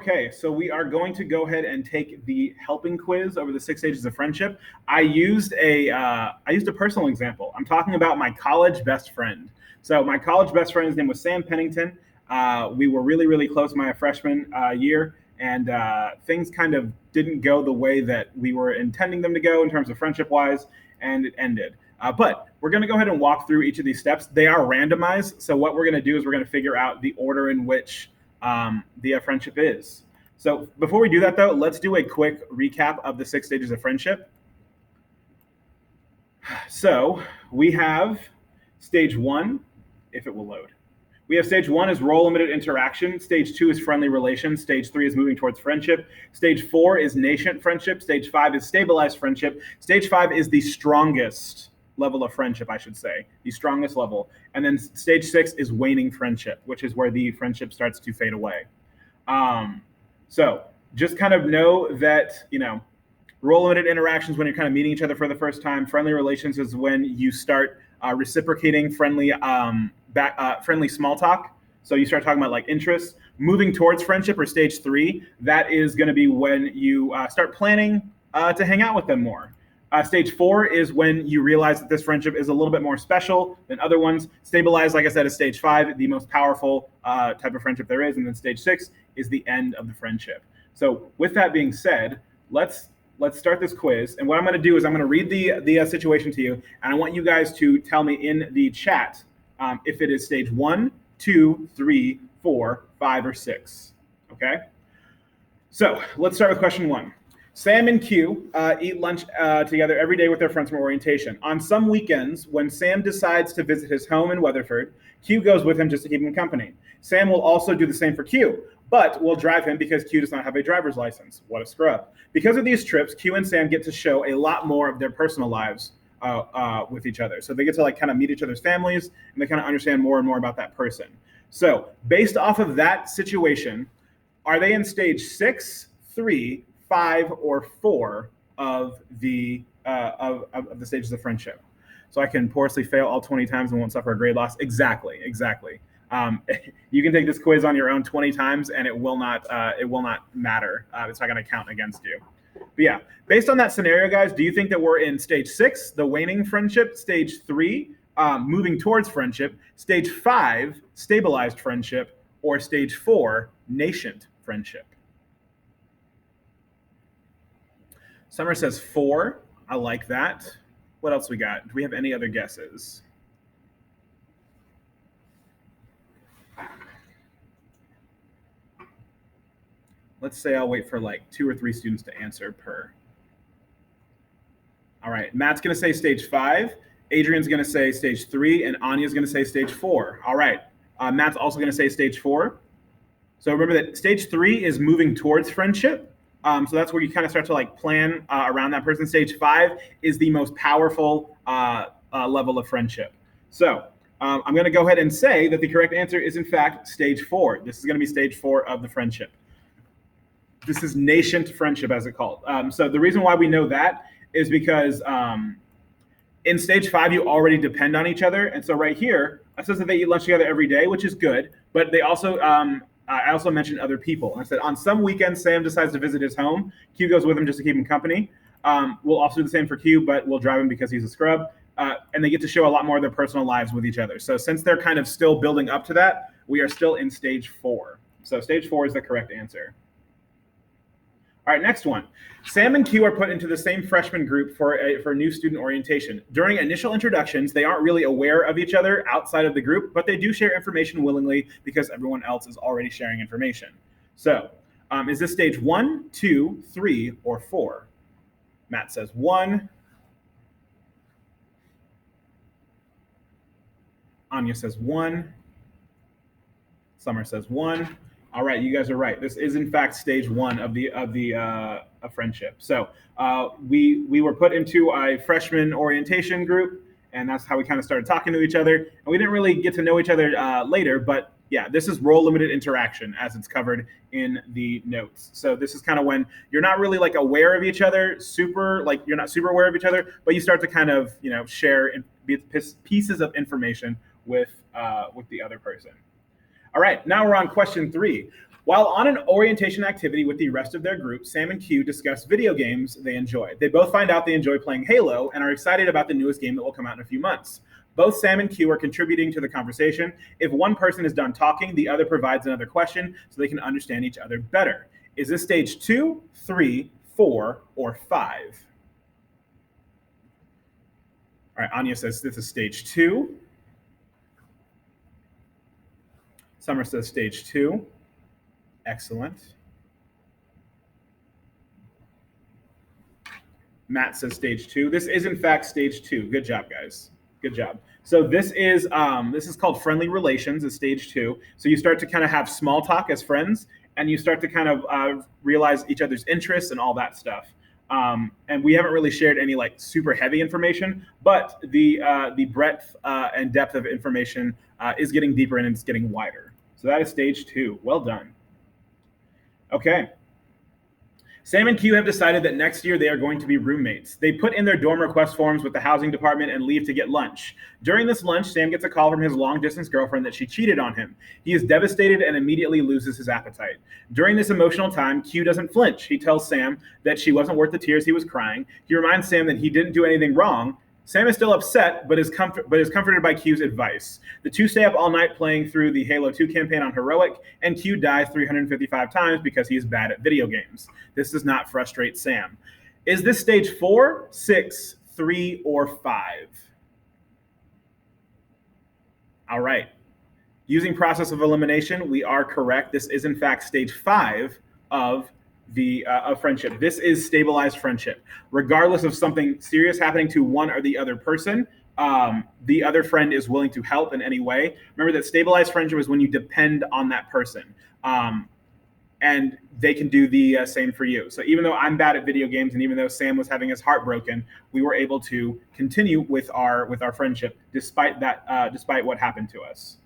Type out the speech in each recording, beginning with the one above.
Okay, so we are going to go ahead and take the helping quiz over the 6 stages of friendship. I used a personal example. I'm talking about my college best friend. So my college best friend's name was Sam Pennington. We were really, really close my freshman year, and things kind of didn't go the way that we were intending them to go in terms of friendship wise, and it ended. But we're going to go ahead and walk through each of these steps. They are randomized. So what we're going to do is we're going to figure out the order in which the friendship is. So before we do that, though, let's do a quick recap of the 6 stages of friendship. So we have stage one, if it will load. We have stage one is role limited interaction. Stage two is friendly relations. Stage three is moving towards friendship. Stage four is nascent friendship. Stage five is stabilized friendship. Stage five is the strongest level of friendship, I should say, the strongest level. And then stage six is waning friendship, which is where the friendship starts to fade away. So just kind of know that, role limited interactions when you're kind of meeting each other for the first time. Friendly relations is when you start reciprocating friendly small talk. So you start talking about like interests. Moving towards friendship, or stage three, that is going to be when you start planning to hang out with them more. Stage four is when you realize that this friendship is a little bit more special than other ones. Stabilized, like I said, is stage five, the most powerful type of friendship there is. And then stage six is the end of the friendship. So with that being said, let's start this quiz. And what I'm going to do is I'm going to read the situation to you. And I want you guys to tell me in the chat if it is stage 1, 2, 3, 4, 5, or 6. Okay? So let's start with question 1. Sam and Q eat lunch together every day with their friends from orientation. On some weekends, when Sam decides to visit his home in Weatherford, Q goes with him just to keep him company. Sam will also do the same for Q, but will drive him because Q does not have a driver's license. What a scrub. Because of these trips, Q and Sam get to show a lot more of their personal lives with each other. So they get to like kind of meet each other's families, and they kind of understand more and more about that person. So based off of that situation, are they in stage 6, 3, 5, or 4 of the stages of friendship? So I can porously fail all 20 times and won't suffer a grade loss. Exactly. You can take this quiz on your own 20 times, and it will not matter. It's not going to count against you. But yeah, based on that scenario, guys, do you think that we're in stage 6, the waning friendship, stage 3, moving towards friendship, stage 5, stabilized friendship, or stage 4, nascent friendship? Summer says 4. I like that. What else we got? Do we have any other guesses? Let's say I'll wait for like 2 or 3 students to answer per. All right, Matt's going to say stage 5. Adrian's going to say stage 3, and Anya's going to say stage 4. All right, Matt's also going to say stage 4. So remember that stage 3 is moving towards friendship. So that's where you kind of start to like plan around that person. Stage 5 is the most powerful level of friendship. So I'm going to go ahead and say that the correct answer is in fact stage 4. This is going to be stage 4 of the friendship. This is nascent friendship, as it's called. So the reason why we know that is because in stage 5 you already depend on each other, and so right here it says that they eat lunch together every day, which is good. But they also I also mentioned other people. I said on some weekends, Sam decides to visit his home. Q goes with him just to keep him company. We'll also do the same for Q, but we'll drive him because he's a scrub. And they get to show a lot more of their personal lives with each other. So since they're kind of still building up to that, we are still in stage 4. So stage 4 is the correct answer. All right, next one. Sam and Q are put into the same freshman group for new student orientation. During initial introductions, they aren't really aware of each other outside of the group, but they do share information willingly because everyone else is already sharing information. So is this stage 1, 2, 3, or 4? Matt says 1. Anya says 1. Summer says 1. All right, you guys are right. This is in fact stage 1 of the friendship. So we were put into a freshman orientation group, and that's how we kind of started talking to each other. And we didn't really get to know each other later, but yeah, this is role limited interaction as it's covered in the notes. So this is kind of when you're not really like aware of each other, you're not super aware of each other, but you start to kind of share pieces of information with the other person. All right, now we're on question 3. While on an orientation activity with the rest of their group, Sam and Q discuss video games they enjoy. They both find out they enjoy playing Halo and are excited about the newest game that will come out in a few months. Both Sam and Q are contributing to the conversation. If one person is done talking, the other provides another question so they can understand each other better. Is this stage 2, 3, 4, or 5? All right, Anya says this is stage 2. Summer says stage 2. Excellent. Matt says stage 2. This is in fact stage 2. Good job, guys. Good job. So this is called friendly relations. Is stage 2. So you start to kind of have small talk as friends, and you start to kind of realize each other's interests and all that stuff. And we haven't really shared any like super heavy information, but the breadth and depth of information is getting deeper and it's getting wider. So that is stage 2. Well done. Okay. Sam and Q have decided that next year they are going to be roommates. They put in their dorm request forms with the housing department and leave to get lunch. During this lunch, Sam gets a call from his long-distance girlfriend that she cheated on him. He is devastated and immediately loses his appetite. During this emotional time, Q doesn't flinch. He tells Sam that she wasn't worth the tears he was crying. He reminds Sam that he didn't do anything wrong. Sam is still upset, but is comforted by Q's advice. The two stay up all night playing through the Halo 2 campaign on Heroic, and Q dies 355 times because he is bad at video games. This does not frustrate Sam. Is this stage 4, 6, 3, or 5? All right. Using process of elimination, we are correct. This is in fact stage 5 of friendship. This is stabilized friendship. Regardless of something serious happening to one or the other person, the other friend is willing to help in any way. Remember that stabilized friendship is when you depend on that person, and they can do the same for you. So even though I'm bad at video games, and even though Sam was having his heart broken, we were able to continue with our friendship despite that, despite what happened to us.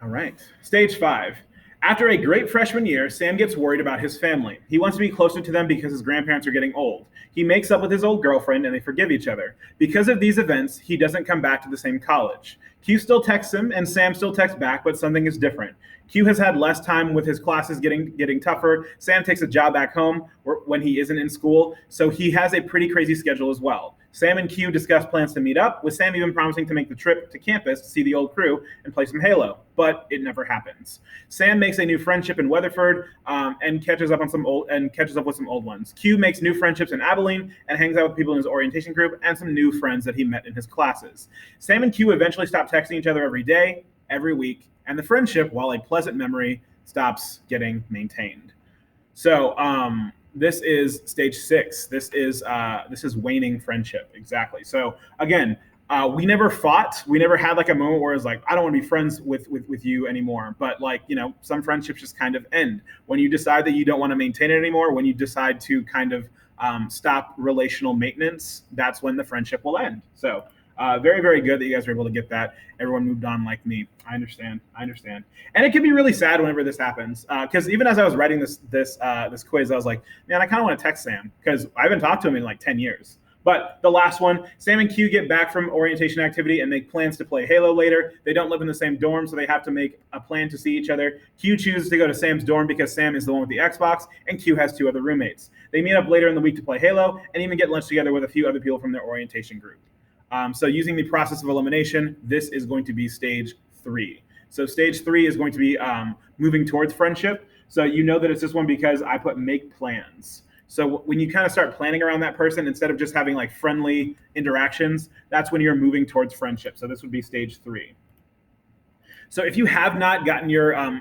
All right, stage 5. After a great freshman year, Sam gets worried about his family. He wants to be closer to them because his grandparents are getting old. He makes up with his old girlfriend and they forgive each other. Because of these events, he doesn't come back to the same college. Q still texts him and Sam still texts back, but something is different. Q has had less time with his classes getting tougher. Sam takes a job back home when he isn't in school, so he has a pretty crazy schedule as well. Sam and Q discuss plans to meet up, with Sam even promising to make the trip to campus to see the old crew and play some Halo, but it never happens. Sam makes a new friendship in Weatherford and catches up with some old ones. Q makes new friendships in Abilene and hangs out with people in his orientation group and some new friends that he met in his classes. Sam and Q eventually stop texting each other every day, every week, and the friendship, while a pleasant memory, stops getting maintained. So this is stage 6. This is waning friendship. Exactly. So again, we never fought. We never had like a moment where it's like, I don't want to be friends with you anymore. But like, some friendships just kind of end when you decide that you don't want to maintain it anymore. When you decide to kind of stop relational maintenance, that's when the friendship will end. So very, very good that you guys were able to get that. Everyone moved on like me. I understand. And it can be really sad whenever this happens. Because even as I was writing this quiz, I was like, man, I kind of want to text Sam because I haven't talked to him in like 10 years. But the last one, Sam and Q get back from orientation activity and make plans to play Halo later. They don't live in the same dorm, so they have to make a plan to see each other. Q chooses to go to Sam's dorm because Sam is the one with the Xbox, and Q has 2 other roommates. They meet up later in the week to play Halo and even get lunch together with a few other people from their orientation group. So using the process of elimination, this is going to be stage 3. So stage 3 is going to be moving towards friendship. So you know that it's this one because I put make plans. So when you kind of start planning around that person, instead of just having like friendly interactions, that's when you're moving towards friendship. So this would be stage 3. So if you have not gotten your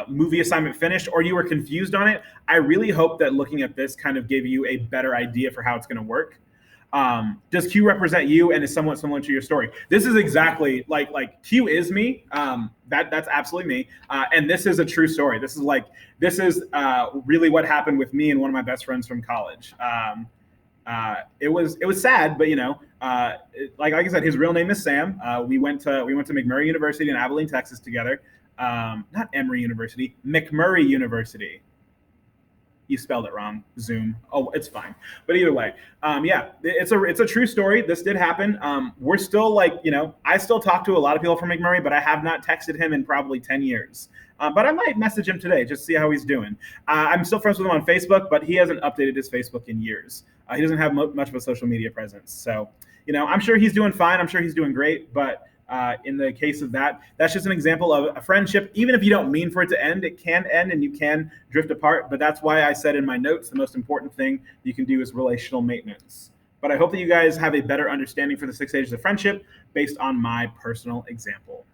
movie assignment finished or you were confused on it, I really hope that looking at this kind of gave you a better idea for how it's going to work. Does Q represent you and is somewhat similar to your story? This is exactly like Q is me. That's absolutely me. And this is a true story. This is really what happened with me and one of my best friends from college. It was sad, but like I said, his real name is Sam. We went to McMurray University in Abilene, Texas together. Not Emory University, McMurray University. You spelled it wrong. Zoom. Oh, it's fine. But either way, yeah, it's a true story. This did happen. We're still like, I still talk to a lot of people from McMurray, but I have not texted him in probably 10 years. But I might message him today just to see how he's doing. I'm still friends with him on Facebook, but he hasn't updated his Facebook in years. He doesn't have much of a social media presence. So, I'm sure he's doing fine. I'm sure he's doing great. But in the case of that's just an example of a friendship. Even if you don't mean for it to end, it can end and you can drift apart. But that's why I said in my notes, the most important thing you can do is relational maintenance. But I hope that you guys have a better understanding for the 6 stages of friendship based on my personal example.